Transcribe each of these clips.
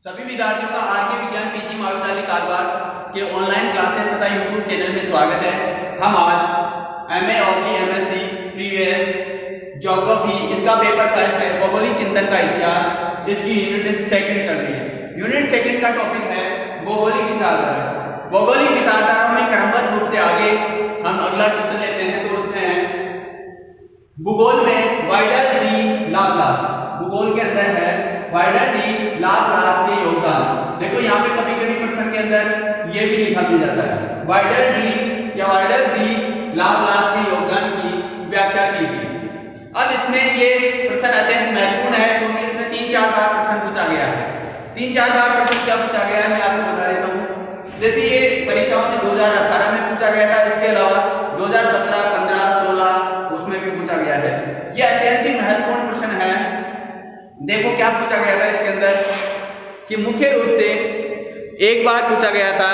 सभी विद्यार्थियों का आर के विज्ञान पीजी महाविद्यालय कारवार के ऑनलाइन क्लासेस तथा यूट्यूब चैनल में स्वागत है। हम आज एमए और एमएससी प्रीवियस ज्योग्राफी इसका पेपर फर्स्ट है, भौगोलिक चिंतन का इतिहास, इसकी यूनिट सेकंड चल रही है। यूनिट सेकंड का टॉपिक है भौगोलिक विचारधारा। भौगोलिक विचारधारा में क्रमबद्ध रूप से आगे हम अगला क्वेश्चन लेते हैं, तो उसमें है भूगोल में वाइडर डी लाप्लास। भूगोल के अंदर है वाइडर डी लाप्लास के योगदान। देखो यहाँ पे कभी कभी प्रश्न के अंदर ये भी लिखा मिल जाता है, वाइडर डी या वाइडर डी लाप्लास के योगदान की व्याख्या कीजिए। अब इसमें ये प्रश्न अत्यंत महत्वपूर्ण है क्योंकि इसमें 3-4 बार प्रश्न पूछा गया है। 3-4 बार प्रश्न क्या पूछा गया है मैं आपको बता देता हूँ। जैसे ये परीक्षाओं में 2018 में पूछा गया था, इसके अलावा 2017, 15, 16 उसमें भी पूछा गया है। ये अत्यंत ही महत्वपूर्ण प्रश्न है। देखो क्या पूछा गया था इसके अंदर कि मुख्य रूप से एक बार पूछा गया था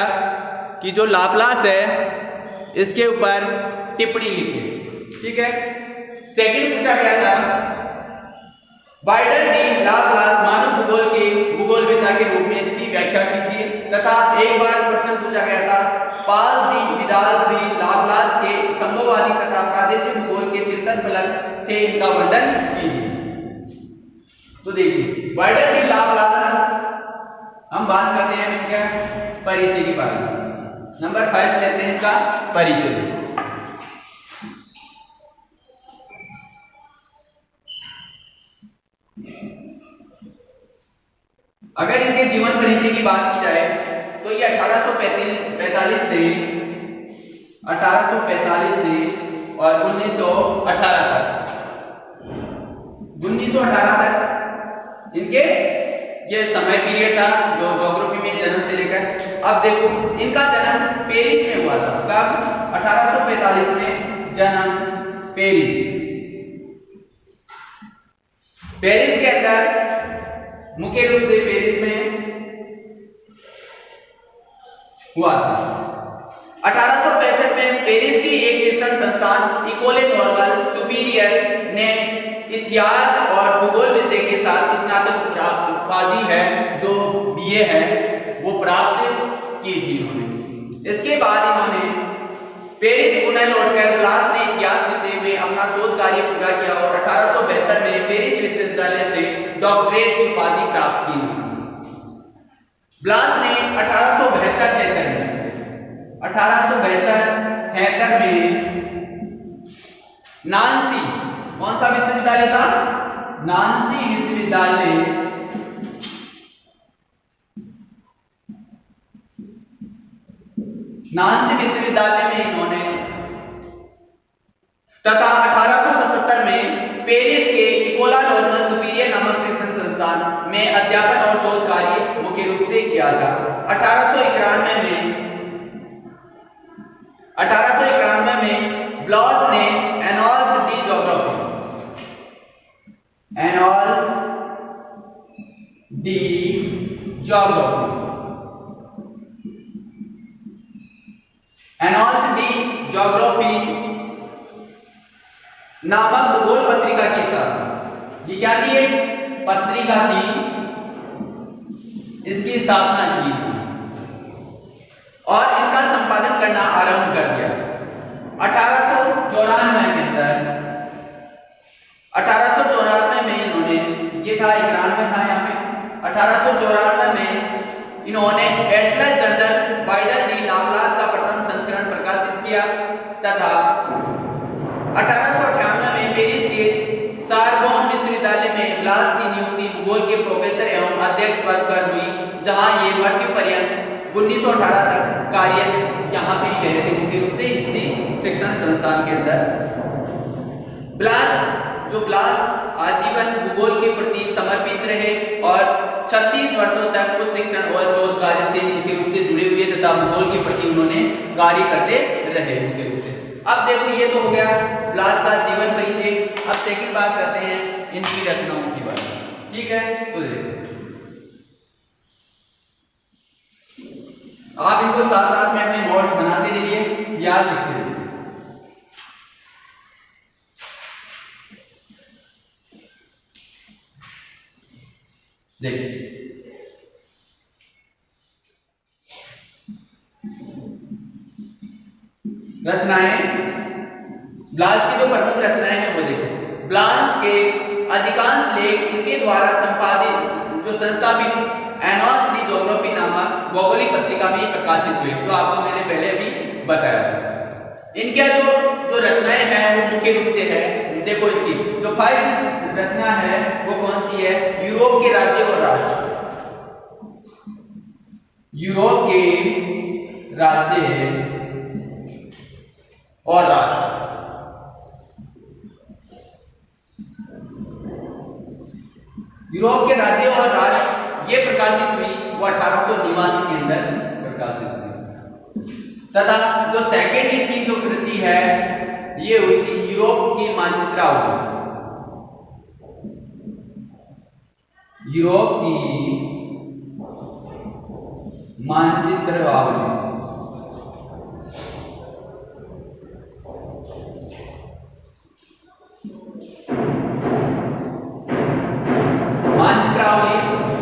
कि जो लाप्लास है इसके ऊपर टिप्पणी लिखिए, ठीक है। सेकंड पूछा गया था वाइडर डी लाप्लास मानव भूगोल के भूगोलविदा के रूप में इसकी व्याख्या कीजिए। तथा एक बार प्रश्न पूछा गया था पाल दी विदाल दी लाप्लास के संभववादी तथा प्रादेशिक भूगोल के चिंतन फलक थे, इनका वर्णन कीजिए। तो देखिए वाइडर डी लाप्लास हम बात करते हैं इनका परिचय के बारे में। नंबर 5 लेते हैं इनका परिचय। अगर इनके जीवन परिचय की बात की जाए तो ये 1845 से और 1918 तक इनके ये समय पीरियड था जो ज्योग्राफी में जन्म से लेकर। अब देखो इनका जन्म पेरिस में हुआ था। कब? 1845 में जन्म पेरिस के अंदर मुख्य रूप से पेरिस में हुआ था। 1865 में पेरिस की एक शिक्षण संस्थान इकोले नॉर्मल सुपीरियर ने इतिहास और भूगोल विषय के साथ स्नातक उपाधि है जो बीए है वो प्राप्त की थी इन्होंने। इसके बाद इन्होंने पेरिस पुनः लौटकर ब्लास ने इतिहास विषय में अपना शोध कार्य पूरा किया और 1872 में पेरिस विश्वविद्यालय से डॉक्टरेट की उपाधि प्राप्त की। ब्लास ने 1872 में नांसी, कौन सा विश्वविद्यालय था? नांसी विश्वविद्यालय में इन्होंने तथा 1877 में पेरिस के इकोला नॉर्मल सुपीरियर नामक शिक्षण संस्थान में अध्यापन और शोध कार्य मुख्य रूप से किया था। 1891 में ब्लॉस ने एनॉल्स डी ज्योग्राफी नामक भूगोल पत्रिका की स्थापना। ये क्या थी? एक पत्रिका थी, इसकी स्थापना की और इनका संपादन करना आरंभ कर दिया। 1894 के अंदर 1894 में इन्होंने, ये था 91 था यहाँ पे, 1894 में इन्होंने Atlas journal wider D Laplace का प्रथम संस्करण प्रकाशित किया तथा 1898 में पेरिस के सारबोन विश्वविद्यालय में ब्लास की नियुक्ति भूगोल के प्रोफेसर एवं अध्यक्ष पद पर हुई, जहां ये मृत्यु पर्यंत 1918 तक कार्य यहाँ पे रहे थे मुख्य रूप से इसी शिक्षण संस्थान के अंदर। ब्लास आजीवन भूगोल के प्रति समर्पित रहे और 36 वर्षों तक उस शिक्षण और शोध कार्य से मुख्य रूप से जुड़े हुए तथा भूगोल के प्रति उन्होंने कार्य करते रहे मुख्य रूप से। अब देखो ये तो हो गया ब्लास का जीवन परिचय। अब सेकंड बात करते हैं इनकी रचनाओं की बात, ठीक है। तो आप इनको साथ साथ में अपने नोट्स बनाते रहिए, याद लिखते रहिए। देखिए रचनाएं, ब्लास की जो प्रमुख रचनाएं हैं वो देखो। ब्लास के अधिकांश लेख इनके द्वारा संपादित जो संस्थापित एनॉस डी ज्योग्राफी नामक भौगोलिक पत्रिका में प्रकाशित हुए, जो आपको मैंने पहले अभी बताया। इनके जो रचनाएं हैं वो मुख्य रूप से है, देखो इनकी जो फर्स्ट रचना है वो कौन सी है, यूरोप के राज्य और राष्ट्र। यूरोप के राज्य और राष्ट्र। यूरोप के राज्य और राष्ट्र ये प्रकाशित हुई वो 1889 के अंदर प्रकाशित हुई। तथा जो सेकेंड इनकी जो कृति है ये हुई थी यूरोप की मानचित्रावली। यूरोप की मानचित्रावली।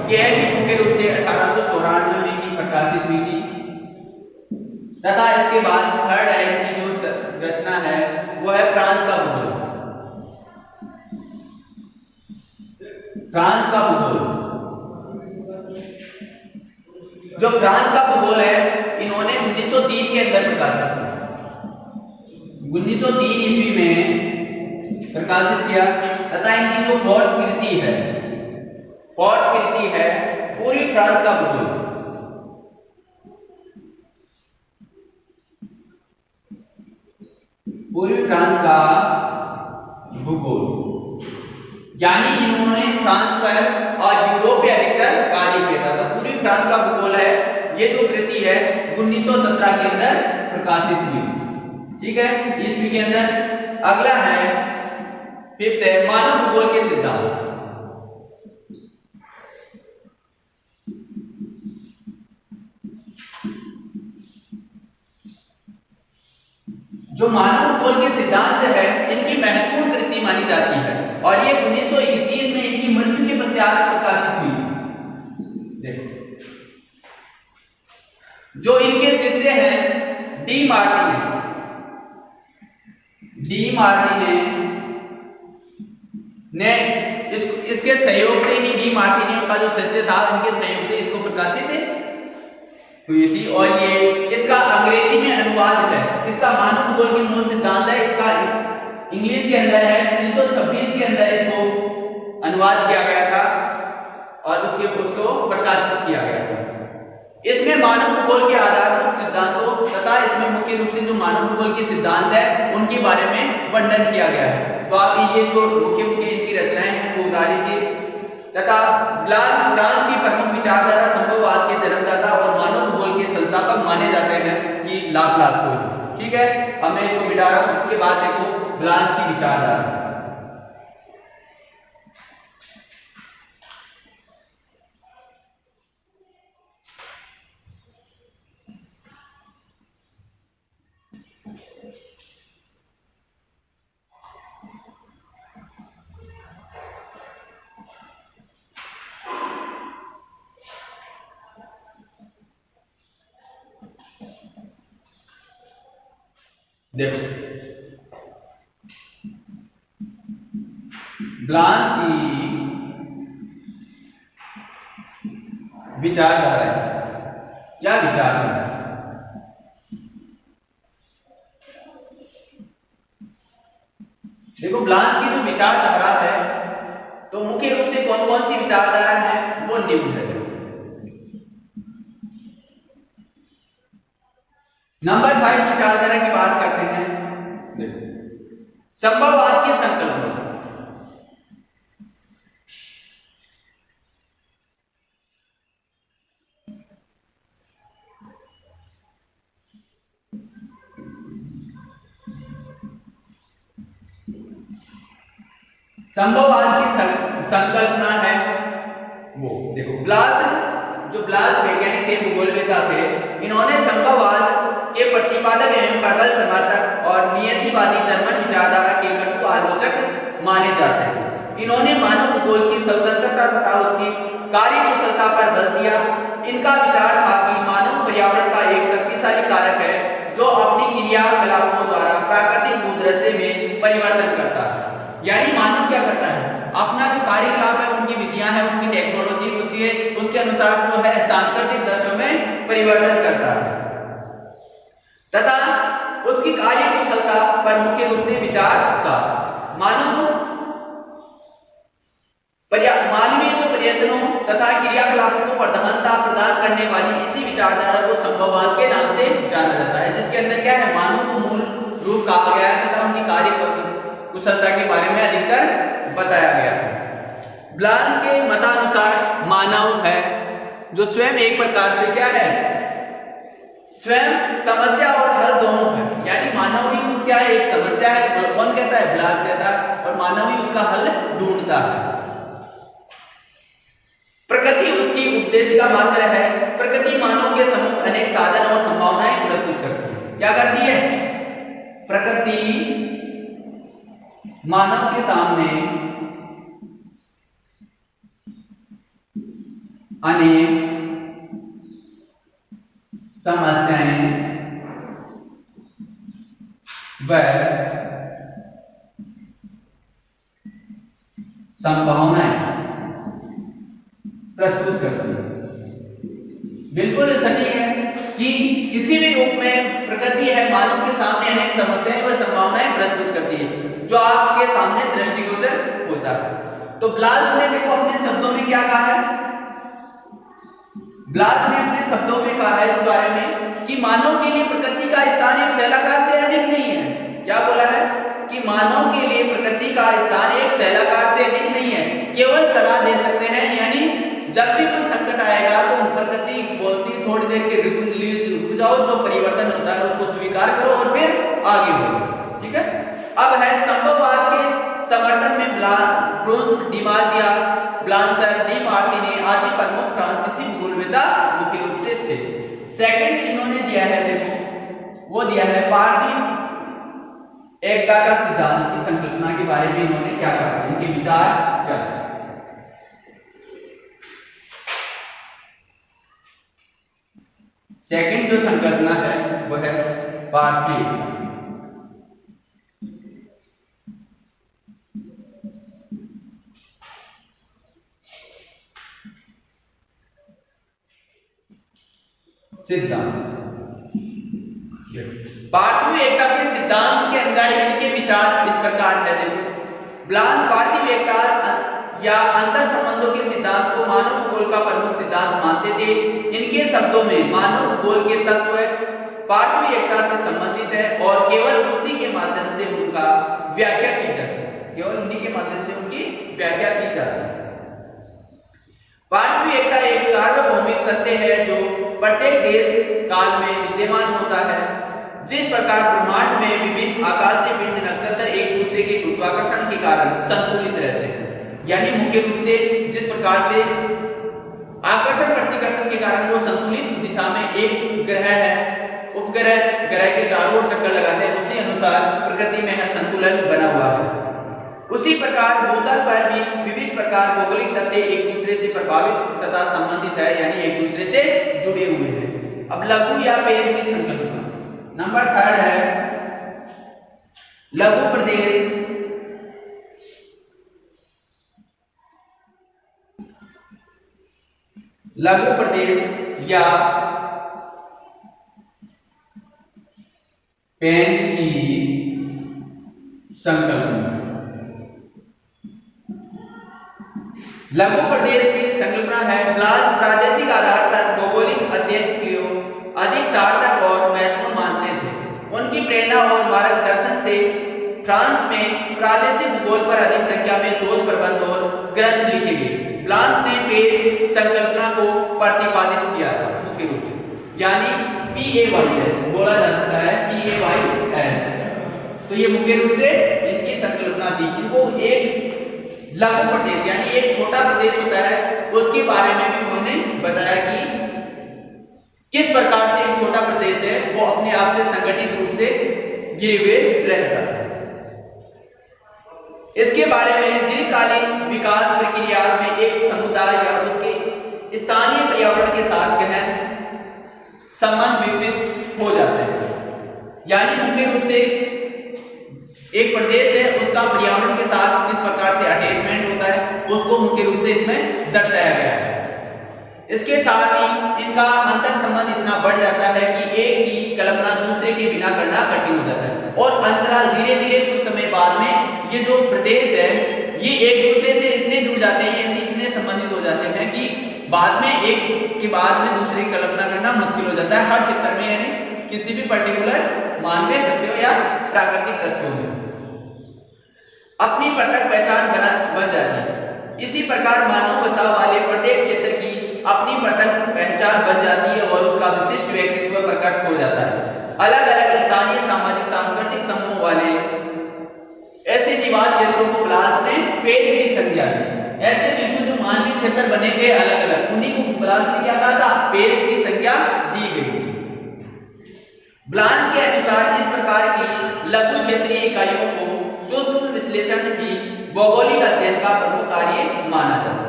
यह भी मुख्य रूप से 1894 में ही प्रकाशित हुई थी। तथा इसके बाद थर्ड है की जो रचना है वो है फ्रांस का भूगोल। फ्रांस का भूगोल, जो फ्रांस का भूगोल है इन्होंने 1903 के अंदर प्रकाशित किया। 1903 ईस्वी में प्रकाशित किया। तथा इनकी जो फोर्थ कृति है पूर्वी फ्रांस का भूगोल। पूर्वी फ्रांस का भूगोल, यानी इन्होंने फ्रांस पर और यूरोप पे अधिकतर कार्य किया था। तो पूर्वी फ्रांस का भूगोल है ये जो कृति है 1917 के अंदर प्रकाशित हुई। ठीक है, ईस्वी के अंदर। अगला है फिफ्थ है मानव भूगोल के सिद्धांत। जो मानव भूगोल के सिद्धांत है इनकी महत्वपूर्ण कृति मानी जाती है और ये 1931 में इनकी मृत्यु के पश्चात प्रकाशित हुई। देखो जो इनके शिष्य हैं डी मार्टिने ने इसके सहयोग से ही डी मार्टिने का जो शिष्य था उनके सहयोग से इसको प्रकाशित हुई थी। और ये इसका अंग्रेजी में अनुवाद है। इसका मानव भूगोल के मूल सिद्धांत है, इसका इंग्लिश के अंदर है। 1926 के अंदर इसको अनुवाद किया गया था और उसको प्रकाशित किया गया था। इसमें मानव भूगोल के आधारभूत सिद्धांतों तथा इसमें मुख्य रूप से जो मानव भूगोल के सिद्धांत है उनके बारे में वर्णन किया गया है। तो आप ये जो मुख्य इनकी रचनाएं हैं वो उतार लीजिए। तथा फ्रांस की प्रमुख विचारधारा संभववाद के जन्मदाता और मानव भूगोल के संस्थापक माने जाते हैं कि लाप्लास को। ठीक है, अब मैं इसको मिटा रहा हूं। इसके बाद देखो ब्लास की विचारधारा। देखो ब्लास की विचारधारा क्या विचारधारा। देखो ब्लास की जो विचारधारा है तो मुख्य रूप से कौन कौन सी विचारधारा है वो निम्न है। नंबर 5 विचारधारा की बात करते हैं। संभववाद की संकल्पना। संभववाद की संकल्पना है वो देखो ब्लास वैज्ञानिक थे, भूगोलवेत्ता थे। इन्होंने संभववाद के प्रतिपादक एवं प्रबल समर्थक और नियतिवादी जर्मन विचारधारा के कटु आलोचक माने जाते हैं। इन्होंने मानव भूगोल की स्वतंत्रता तथा उसकी कार्यकुशलता पर बल दिया। इनका विचार था कि मानव पर्यावरण का एक शक्तिशाली कारक है जो अपनी क्रियाकलापों द्वारा प्राकृतिक भूदृश्य में परिवर्तन करता है। यानी मानव क्या करता है, अपना जो कार्यकलाप है, उनकी विधियां हैं, उनकी टेक्नोलॉजी, उसके अनुसार जो है सांस्कृतिक दृश्यों में परिवर्तन करता है तथा उसकी कार्य कुशलता पर मुख्य रूप से विचार का मानवीय जो प्रयत्नों तथा क्रियाकलापों को प्रधानता प्रदान करने वाली इसी विचारधारा को संभववाद के नाम से जाना जाता है, जिसके अंदर क्या है, मानव को मूल रूप कहा गया है तथा उनकी कार्य कुशलता के बारे में अधिकतर बताया गया है। ब्लास के मतानुसार मानव है जो स्वयं एक प्रकार से क्या है, स्वयं समस्या और हल दोनों है। यानी मानव ही खुद क्या है, एक समस्या है, कौन कहता है, ब्लास कहता है, और मानव ही उसका हल ढूंढता है। प्रकृति उसकी उपदेशिका मात्र है। प्रकृति मानव के सम्मुख अनेक साधन और संभावनाएं प्रस्तुत करती है। क्या करती है, प्रकृति मानव के सामने अनेक समस्याएं व संभावनाएं प्रस्तुत करती है। बिल्कुल सटीक है कि किसी भी रूप में प्रकृति है मानव के सामने अनेक समस्याएं व संभावनाएं प्रस्तुत करती है जो आपके सामने दृष्टिगोचर होता है। तो ब्लास ने देखो अपने शब्दों में क्या कहा है, ब्लास ने अपने शब्दों में कहा है इस बारे में कि मानव के लिए प्रकृति का स्थान एक शैलाकार से अधिक नहीं है। क्या बोला है कि मानव के लिए प्रकृति का स्थान एक शैलाकार से अधिक नहीं है, केवल सलाह दे सकते हैं। यानी जब भी कोई संकट आएगा तो प्रकृति बोलती थोड़ी देर के रुक जाओ, जो परिवर्तन होता है उसको स्वीकार करो और फिर आगे बढ़ो। ठीक है, अब है संभववाद के समर्थन में ब्रोंस, डिमाजिया, ब्लांसर, डी मार्टिने आदि प्रमुख फ्रांसीसी भूगोलवेत्ता मुख्य रूप से थे। सेकंड इन्होंने दिया है, देखो वो दिया है पार्थिव एकता का सिद्धांत की संकल्पना के बारे में इन्होंने क्या कहा, इनके विचार क्या है। सेकंड जो संकल्पना है वह है पार्थिव सिद्धांत। पार्थिव एकता के सिद्धांत के अंदर इनके विचार इस प्रकार है। देखो, ब्लांस पार्थिव एकता या अंतर संबंधों के सिद्धांत को मानव भूगोल का प्रमुख सिद्धांत मानते थे। इनके शब्दों में मानव भूगोल के तत्व पार्थिव एकता से संबंधित है और केवल उसी के माध्यम से उनका व्याख्या की जाती है, केवल उन्हीं के माध्यम से उनकी व्याख्या की जाती है। पार्थिव एकता एक सार्वभौमिक सत्य है जो प्रत्येक देश काल में विद्यमान होता है। जिस प्रकार ब्रह्मांड में विभिन्न आकाशीय पिंड नक्षत्र एक दूसरे के गुरुत्वाकर्षण के कारण संतुलित रहते हैं, यानी मुख्य रूप से जिस प्रकार से आकर्षण प्रतिकर्षण के कारण वो संतुलित दिशा में एक ग्रह है, उपग्रह ग्रह के चारों ओर चक्कर लगाते हैं, उसी अनुसार प्रकृति में है संतुलन बना हुआ है। उसी प्रकार भूतल पर भी विविध प्रकार भौगोलिक तथ्य एक दूसरे से प्रभावित तथा संबंधित है, यानी एक दूसरे से जुड़े हुए हैं। अब लघु या पेज की संकल्पना नंबर थर्ड है लघु प्रदेश लघु प्रदेश या पेंच की संकल्पना। लघु प्रदेश की संकल्पना है ब्लास प्रादेशिक आधार पर भौगोलिक अध्ययन को अधिक सार्थक और महत्वपूर्ण मानते थे। उनकी प्रेरणा और मार्गदर्शन से फ्रांस में प्रादेशिक भूगोल पर अधिक संख्या में शोध प्रबंध और ग्रंथ लिखे गए। ब्लास ने पेज संकल्पना को प्रतिपादित किया था मुख्य रूप से, यानी PAYS बोला जाता है, PAYS। तो ये मुख्य रूप से इनकी संकल्पना थी कि वो एक लघु प्रदेश यानी एक छोटा प्रदेश होता है, उसके बारे में भी उन्होंने बताया कि किस प्रकार से एक छोटा प्रदेश है वो अपने आप से संगठित रूप से घिरे हुए रहता है। इसके बारे में दीर्घकालीन विकास प्रक्रिया में एक समुदाय या उसके स्थानीय पर्यावरण के साथ गहन संबंध विकसित हो जाते हैं। यानी मुख्य रूप से एक प्रदेश है उसका पर्यावरण के साथ किस प्रकार से अटैचमेंट होता है उसको मुख्य रूप से इसमें दर्शाया गया है। इसके साथ ही इनका अंतर संबंध इतना बढ़ जाता है कि एक की कल्पना दूसरे के बिना करना कठिन हो जाता है और अंतराल धीरे धीरे कुछ समय बाद में ये जो प्रदेश है ये एक दूसरे से इतने जुड़ जाते हैं, इतने संबंधित हो जाते हैं कि बाद में एक के बाद में दूसरे की कल्पना करना मुश्किल हो जाता है हर क्षेत्र में, यानी किसी भी पर्टिकुलर मानवीय तथ्यों या प्राकृतिक तथ्यों में अपनी पृथक पहचान बन जाती है। इसी प्रकार मानव बसाव वाले प्रत्येक क्षेत्र की अपनी पृथक पहचान बन जाती है और उसका विशिष्ट व्यक्तित्व प्रकट हो जाता है। अलग अलग स्थानीय सामाजिक सांस्कृतिक समूह वाले ऐसे निवास क्षेत्रों को ब्लास ने पेज की संज्ञा दी। ऐसे बिल्कुल जो मानवीय क्षेत्र बने गए अलग अलग, उन्हीं को ब्लास ने क्या कहा था, पेज की संज्ञा दी गई। ब्लास के अनुसार इस प्रकार की लघु क्षेत्रीय इकाइयों को सूक्ष्म विश्लेषण की भौगोलिक अध्ययन का प्रमुख कार्य माना जाता है।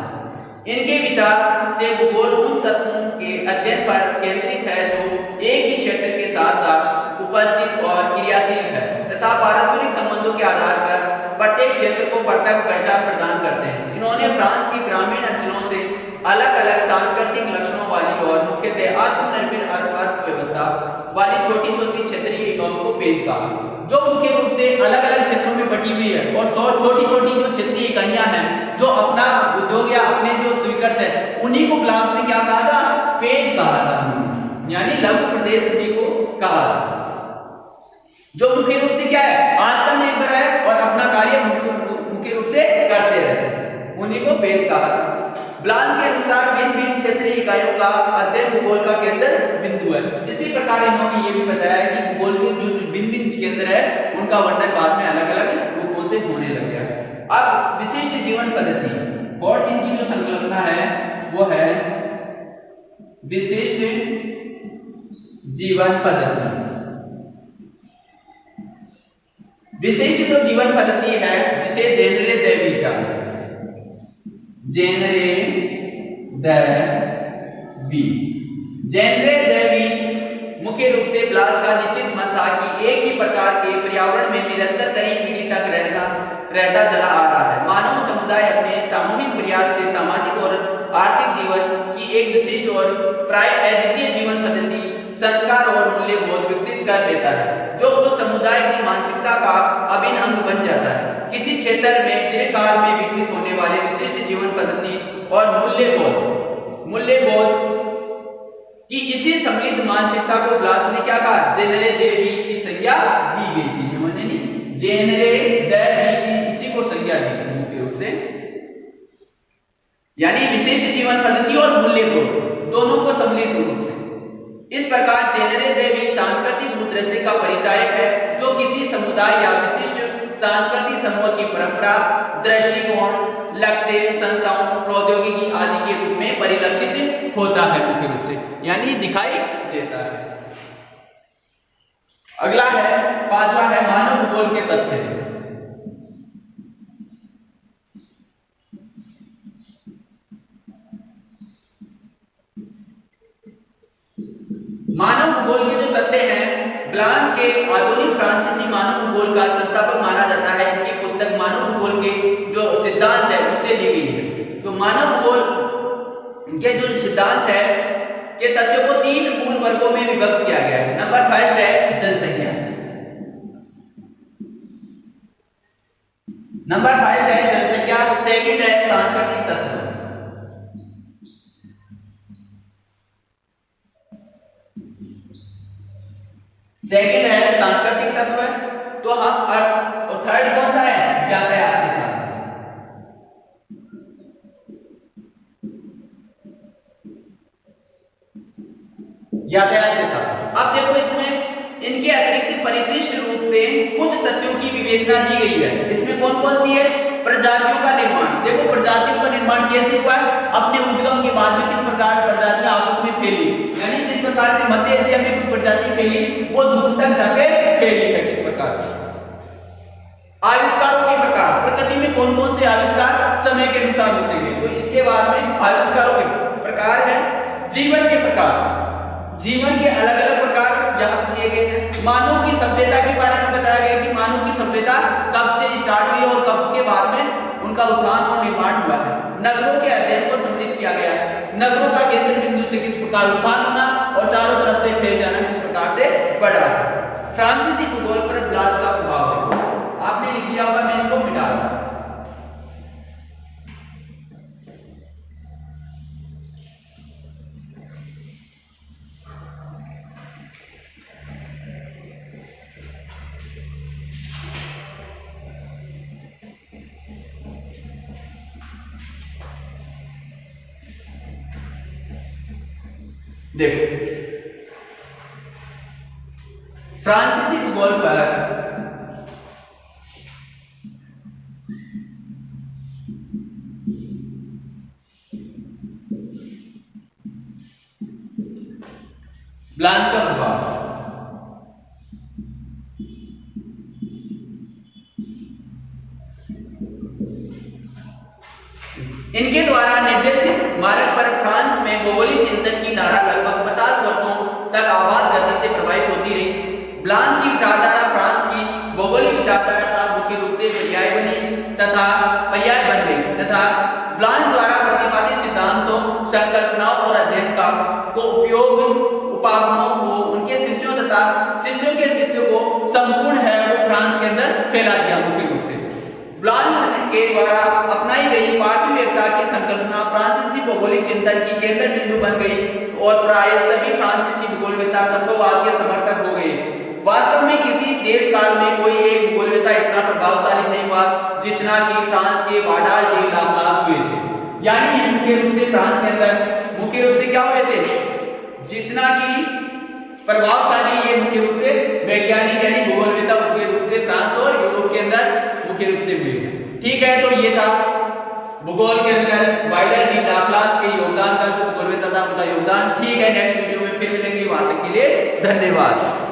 इनके विचार से भूगोल उन तत्वों के अध्ययन पर केंद्रित है जो एक ही क्षेत्र के साथ साथ उपस्थित और क्रियाशील है तथा पारस्परिक संबंधों के आधार पर प्रत्येक क्षेत्र को पृथक पहचान प्रदान करते हैं। इन्होंने फ्रांस के ग्रामीण अंचलों से अलग अलग सांस्कृतिक लक्षणों वाली और मुख्यतः आत्मनिर्भर अर्थव्यवस्था वाली छोटी छोटी क्षेत्रीय इकाइयों को पेज कहा, जो मुख्य रूप से अलग अलग क्षेत्रों में बटी हुई है और छोटी छोटी जो क्षेत्रीय इकाइयां हैं जो अपना उद्योग या अपने जो स्वीकृत है उन्हीं को ब्लास ने क्या कहा था, पेज कहा था, यानी लघु प्रदेश उन्हीं को कहा था, जो मुख्य रूप से क्या है, आत्मनिर्भर है और अपना कार्य मुख्य रूप से करते रहते हैं, उन्हीं को पेज कहा था। ब्लास के अनुसार भिन्न भिन्न क्षेत्रीय इकाइयों का अध्ययन भूगोल का केंद्र बिंदु है। इसी प्रकार इन्होंने ये भी बताया कि भूगोल के जो भिन्न भिन्न केंद्र है उनका वर्णन बाद में अलग अलग रूपों से होने लग गया। अब विशिष्ट जीवन पद्धति, फोर्थ इनकी जो संकल्पना है वो है विशिष्ट जीवन पद्धति। विशिष्ट जो जीवन पद्धति है जिसे जेनरे देवी का जेनरे देवी मुख्य रूप से ब्लास का निश्चित मत था कि एक ही प्रकार के पर्यावरण में निरंतर कई पीढ़ी तक रहता चला आ रहा है। मानव समुदाय अपने सामूहिक प्रयास से सामाजिक और आर्थिक जीवन की एक विशिष्ट और प्राय अद्वितीय जीवन पद्धति, संस्कार और मूल्यबोध विकसित कर लेता है जो उस समुदाय की मानसिकता का अभिन्न अंग बन जाता है। किसी क्षेत्र में दीर्घकाल में विकसित होने वाले विशिष्ट जीवन पद्धति और मूल्यबोध की इसी सम्मिलित मानसिकता को ब्लास ने क्या कहा, जेनरे देवी की संज्ञा दी गई थी। जेनरे देवी की इसी को संज्ञा दी थी मुख्य रूप से, यानी विशिष्ट जीवन पद्धति और मूल्यबोध दोनों को सम्मिलित रूप से। इस प्रकार जेनरे देवी सांस्कृतिक उद्देश्य का परिचायक है जो किसी समुदाय या विशिष्ट सांस्कृतिक समूह की परंपरा, दृष्टिकोण, लक्ष्य, संस्थाओं, प्रौद्योगिकी आदि के रूप में परिलक्षित होता है मुख्य रूप से, यानी दिखाई देता है। अगला है, पांचवा है मानव भूगोल के तथ्य। मानव भूगोल के जो तथ्य हैं, ब्लास के आधुनिक फ्रांसीसी मानव भूगोल का संस्थापक माना जाता है। इनकी पुस्तक मानव भूगोल के जो सिद्धांत है उससे ली गई है। तो मानव भूगोल के जो सिद्धांत है के तथ्यों को तीन मूल वर्गों में विभक्त किया गया है। नंबर फर्स्ट है जनसंख्या, नंबर 5 है जनसंख्या, सेकंड है सांस्कृतिक तत्व, सेकंड है सांस्कृतिक तत्व। तो हम और थर्ड कौन सा है, यातायात के साथ। यातायात के साथ। अब देखो इसमें इनके अतिरिक्त परिशिष्ट रूप से कुछ तथ्यों की विवेचना दी गई है। इसमें कौन कौन सी है, प्रजातियों का निर्माण। देखो प्रजातियों का निर्माण कैसे हुआ, अपने उद्गम के बाद में किस प्रकार प्रजातियां आपस में फैली, यानी जिस प्रकार से मध्य एशिया में कोई प्रजाति फैली वो दूर तक जाके फैली है। किस प्रकार से आविष्कारों के प्रकार, प्रकृति में कौन कौन से आविष्कार समय के अनुसार होते हैं। तो इसके बाद में आविष्कारों के प्रकार है जीवन के प्रकार। जीवन के अलग अलग प्रकार यहाँ पर दिए गए हैं। मानव की सभ्यता के बारे में बताया गया कि मानव की सभ्यता कब से स्टार्ट हुई और कब के बाद में उनका उत्थान और निर्माण हुआ है। नगरों के अध्ययन को सम्मिलित किया गया है। नगरों का केंद्र बिंदु से किस प्रकार उत्थान होना और चारों तरफ से फैल जाना किस प्रकार से बढ़ा है। फ्रांसीसी भूगोल पर ब्लास का प्रभाव है, आपने लिख लिया होगा, मैं इसको मिटा रहा हूं। देखो फ्रांसीसी भूगोल पर ब्लास का प्रभाव। इनके द्वारा निर्देशित मार्ग पर फ्रांस में भौगोलिक चिंतन की धारा लगभग 50 वर्षों तक आबाद करने से प्रभावित होती रही। ब्लास की विचारधारा फ्रांस की भौगोलिक विचारधारा का मुख्य रूप से पर्याय बन गई तथा ब्लास द्वारा प्रतिपादित सिद्धांतों, संकल्पनाओं और अध्ययन का को उपागमों को उनके शिष्यों तथा शिष्यों के शिष्यों को संपूर्ण है वो फ्रांस के अंदर फैला दिया। मुख्य रूप से ब्लास के द्वारा अपनाई गई पाठ्यवेत्ता की संकल्पना फ्रांसीसी भौगोलिक चिंतन की केंद्र बिंदु बन गई और प्राय सभी फ्रांसीसी भूगोलवेत्ता संभववाद के समर्थक हो गए। वास्तव में किसी देश काल में कोई एक भूगोलवेत्ता इतना प्रभावशाली नहीं हुआ जितना कि फ्रांस के वाडाल डी लाप्लास हुए थे। यानी ये मुख्य रूप से फ्रांस के अंदर मुख्य रूप से क्या हुए थे, जितना कि प्रभावशाली ये मुख्य रूप से वैज्ञानिक यानी भूगोलवेत्ता मुख्य रूप से फ्रांस और यूरोप के अंदर मुख्य रूप से हुए। ठीक है, तो ये था भूगोल के अंदर वाइडल डी लाप्लास के योगदान का, जो भूगोलवेत्ता था उनका योगदान। ठीक है, नेक्स्ट वीडियो में फिर मिलेंगे, वहां तक के लिए धन्यवाद।